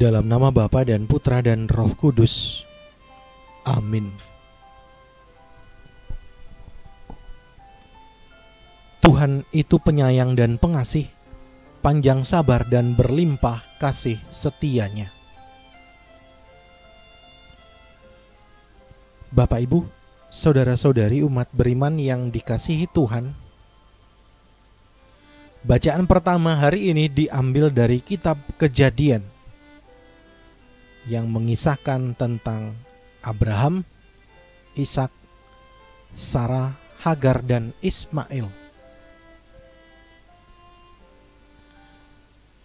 Dalam nama Bapa dan Putra dan Roh Kudus. Amin. Tuhan itu penyayang dan pengasih, panjang sabar dan berlimpah kasih setianya. Bapak, Ibu, saudara-saudari umat beriman yang dikasihi Tuhan, bacaan pertama hari ini diambil dari kitab Kejadian yang mengisahkan tentang Abraham, Ishak, Sarah, Hagar, dan Ismail.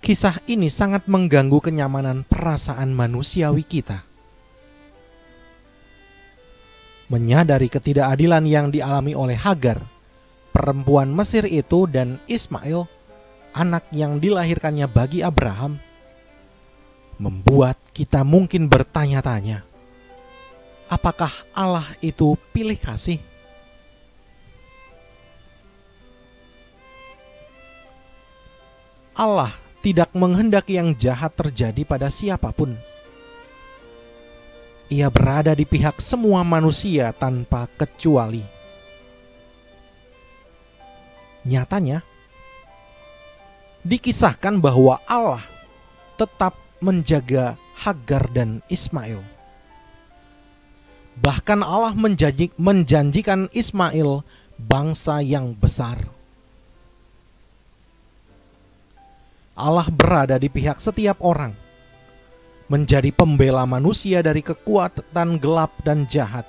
Kisah ini sangat mengganggu kenyamanan perasaan manusiawi kita. Menyadari ketidakadilan yang dialami oleh Hagar, perempuan Mesir itu, dan Ismail, anak yang dilahirkannya bagi Abraham, membuat kita mungkin bertanya-tanya, apakah Allah itu pilih kasih? Allah tidak menghendaki yang jahat terjadi pada siapapun. Ia berada di pihak semua manusia tanpa kecuali. Nyatanya, dikisahkan bahwa Allah tetap menjaga Hagar dan Ismail. Bahkan Allah menjanjikan Ismail bangsa yang besar. Allah berada di pihak setiap orang, menjadi pembela manusia dari kekuatan gelap dan jahat.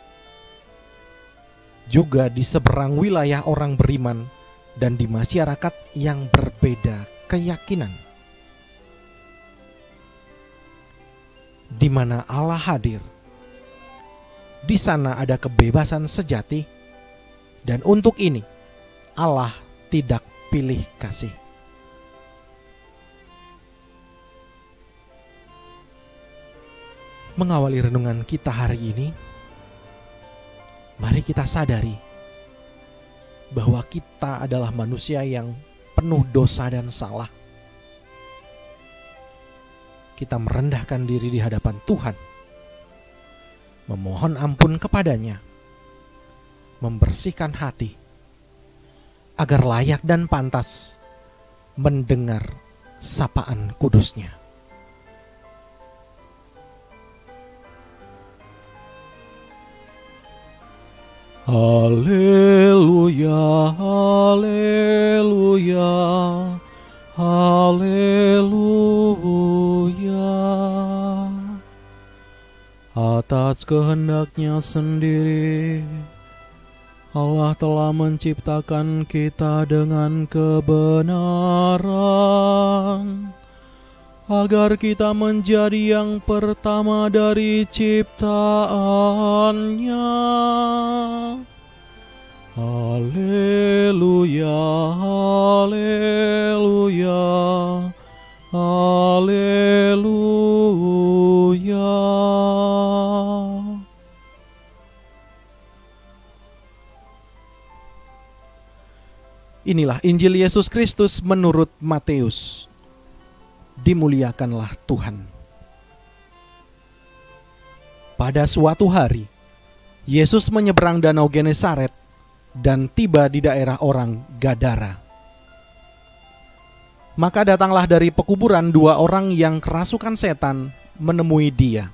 Juga di seberang wilayah orang beriman dan di masyarakat yang berbeda keyakinan. Di mana Allah hadir, di sana ada kebebasan sejati, dan untuk ini Allah tidak pilih kasih. Mengawali renungan kita hari ini, mari kita sadari bahwa kita adalah manusia yang penuh dosa dan salah. Kita merendahkan diri di hadapan Tuhan, memohon ampun kepadanya, membersihkan hati, agar layak dan pantas mendengar sapaan kudusnya. Haleluya, haleluya, haleluya. Atas kehendak-Nya sendiri, Allah telah menciptakan kita dengan kebenaran, agar kita menjadi yang pertama dari ciptaannya. Haleluya, haleluya, haleluya. Inilah Injil Yesus Kristus menurut Matius. Dimuliakanlah Tuhan. Pada suatu hari, Yesus menyeberang danau Genesaret dan tiba di daerah orang Gadara. Maka datanglah dari pekuburan 2 orang yang kerasukan setan menemui Dia.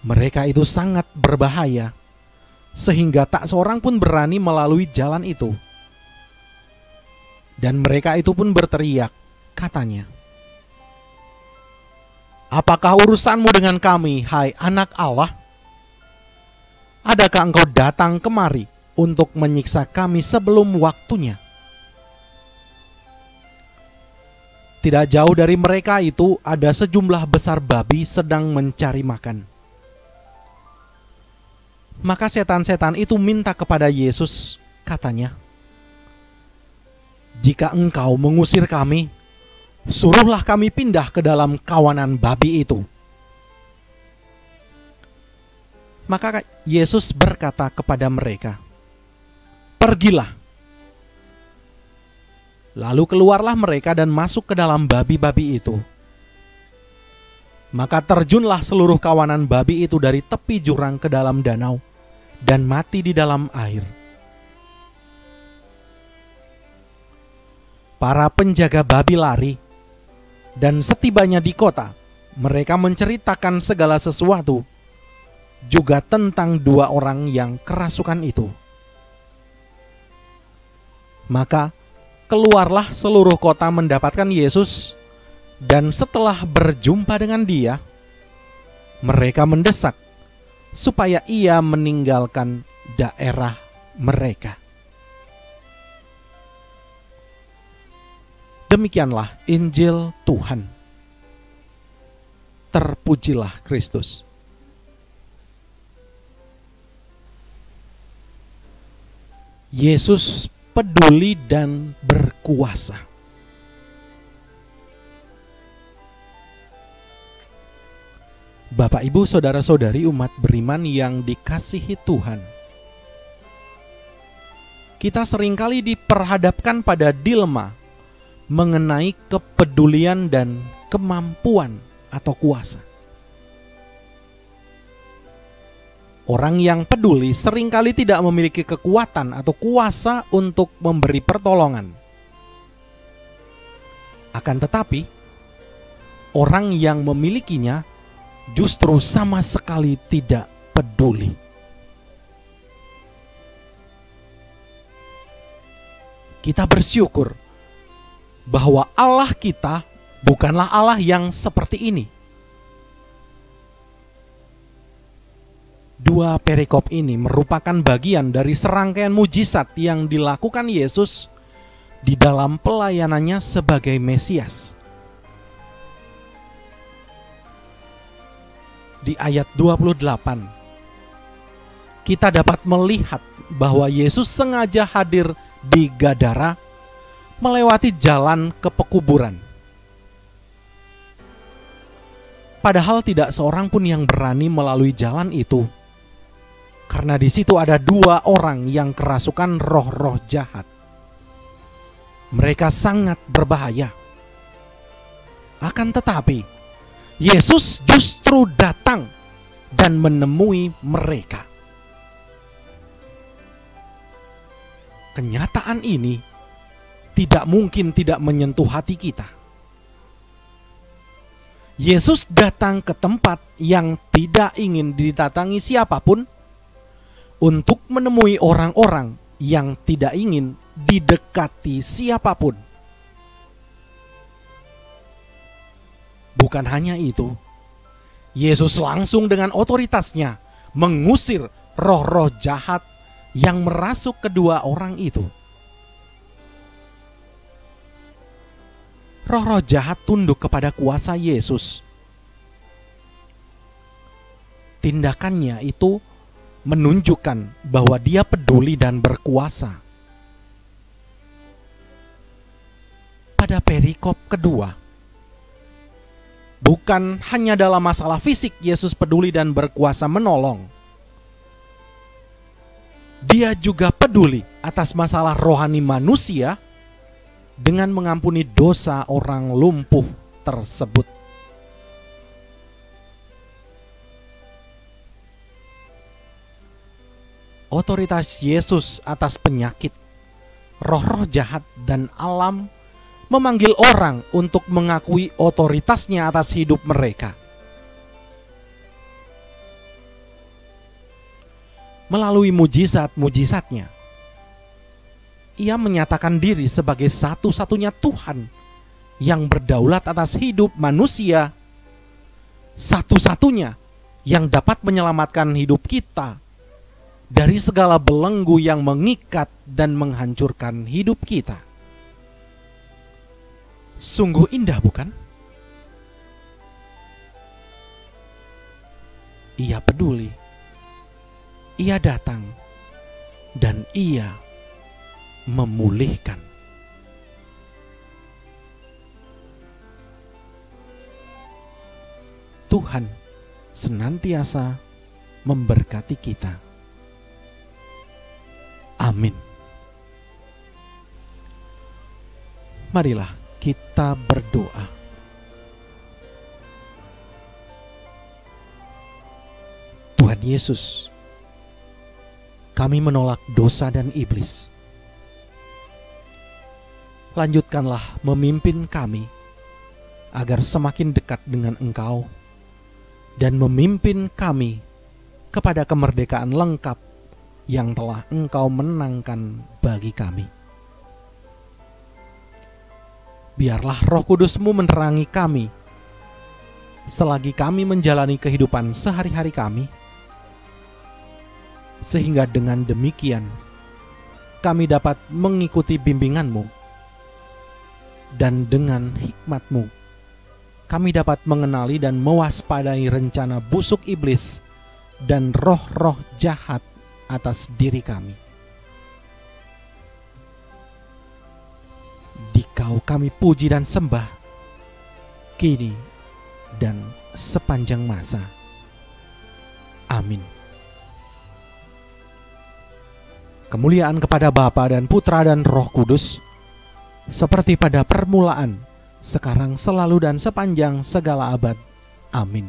Mereka itu sangat berbahaya, sehingga tak seorang pun berani melalui jalan itu. Dan mereka itu pun berteriak, katanya, "Apakah urusanmu dengan kami, hai anak Allah? Adakah engkau datang kemari untuk menyiksa kami sebelum waktunya?" Tidak jauh dari mereka itu ada sejumlah besar babi sedang mencari makan. Maka setan-setan itu minta kepada Yesus, katanya, "Jika engkau mengusir kami, suruhlah kami pindah ke dalam kawanan babi itu." Maka Yesus berkata kepada mereka, "Pergilah." Lalu keluarlah mereka dan masuk ke dalam babi-babi itu. Maka terjunlah seluruh kawanan babi itu dari tepi jurang ke dalam danau dan mati di dalam air. Para penjaga babi lari, dan setibanya di kota, mereka menceritakan segala sesuatu, juga tentang dua orang yang kerasukan itu. Maka keluarlah seluruh kota mendapatkan Yesus, dan setelah berjumpa dengan Dia, mereka mendesak supaya Ia meninggalkan daerah mereka. Demikianlah Injil Tuhan. Terpujilah Kristus. Yesus peduli dan berkuasa. Bapak, Ibu, saudara-saudari umat beriman yang dikasihi Tuhan, kita seringkali diperhadapkan pada dilema mengenai kepedulian dan kemampuan atau kuasa. Orang yang peduli seringkali tidak memiliki kekuatan atau kuasa untuk memberi pertolongan. Akan tetapi, orang yang memilikinya justru sama sekali tidak peduli. Kita bersyukur bahwa Allah kita bukanlah Allah yang seperti ini. Dua perikop ini merupakan bagian dari serangkaian mujizat yang dilakukan Yesus di dalam pelayanannya sebagai Mesias. Di ayat 28, kita dapat melihat bahwa Yesus sengaja hadir di Gadara, melewati jalan ke pekuburan. Padahal tidak seorang pun yang berani melalui jalan itu, karena di situ ada dua orang yang kerasukan roh-roh jahat. Mereka sangat berbahaya. Akan tetapi, Yesus justru datang dan menemui mereka. Kenyataan ini tidak mungkin tidak menyentuh hati kita. Yesus datang ke tempat yang tidak ingin didatangi siapapun untuk menemui orang-orang yang tidak ingin didekati siapapun. Bukan hanya itu, Yesus langsung dengan otoritasnya mengusir roh-roh jahat yang merasuk kedua orang itu. Roh-roh jahat tunduk kepada kuasa Yesus. Tindakannya itu menunjukkan bahwa Dia peduli dan berkuasa. Pada perikop kedua, bukan hanya dalam masalah fisik Yesus peduli dan berkuasa menolong. Dia juga peduli atas masalah rohani manusia dengan mengampuni dosa orang lumpuh tersebut. Otoritas Yesus atas penyakit, roh-roh jahat, dan alam memanggil orang untuk mengakui otoritasnya atas hidup mereka. Melalui mujizat-mujizatnya, Ia menyatakan diri sebagai satu-satunya Tuhan yang berdaulat atas hidup manusia, satu-satunya yang dapat menyelamatkan hidup kita dari segala belenggu yang mengikat dan menghancurkan hidup kita. Sungguh indah, bukan? Ia peduli, Ia datang, dan Ia memulihkan. Tuhan senantiasa memberkati kita. Amin. Marilah kita berdoa. Tuhan Yesus, kami menolak dosa dan iblis. Lanjutkanlah memimpin kami agar semakin dekat dengan Engkau dan memimpin kami kepada kemerdekaan lengkap yang telah Engkau menangkan bagi kami. Biarlah Roh Kudus-Mu menerangi kami selagi kami menjalani kehidupan sehari-hari kami, sehingga dengan demikian kami dapat mengikuti bimbingan-Mu, dan dengan hikmat-Mu kami dapat mengenali dan mewaspadai rencana busuk iblis dan roh-roh jahat atas diri kami. Di-Kau kami puji dan sembah, kini dan sepanjang masa. Amin. Kemuliaan kepada Bapa dan Putra dan Roh Kudus, seperti pada permulaan, sekarang, selalu, dan sepanjang segala abad. Amin.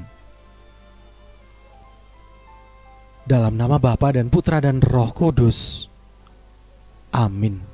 Dalam nama Bapa dan Putra dan Roh Kudus. Amin.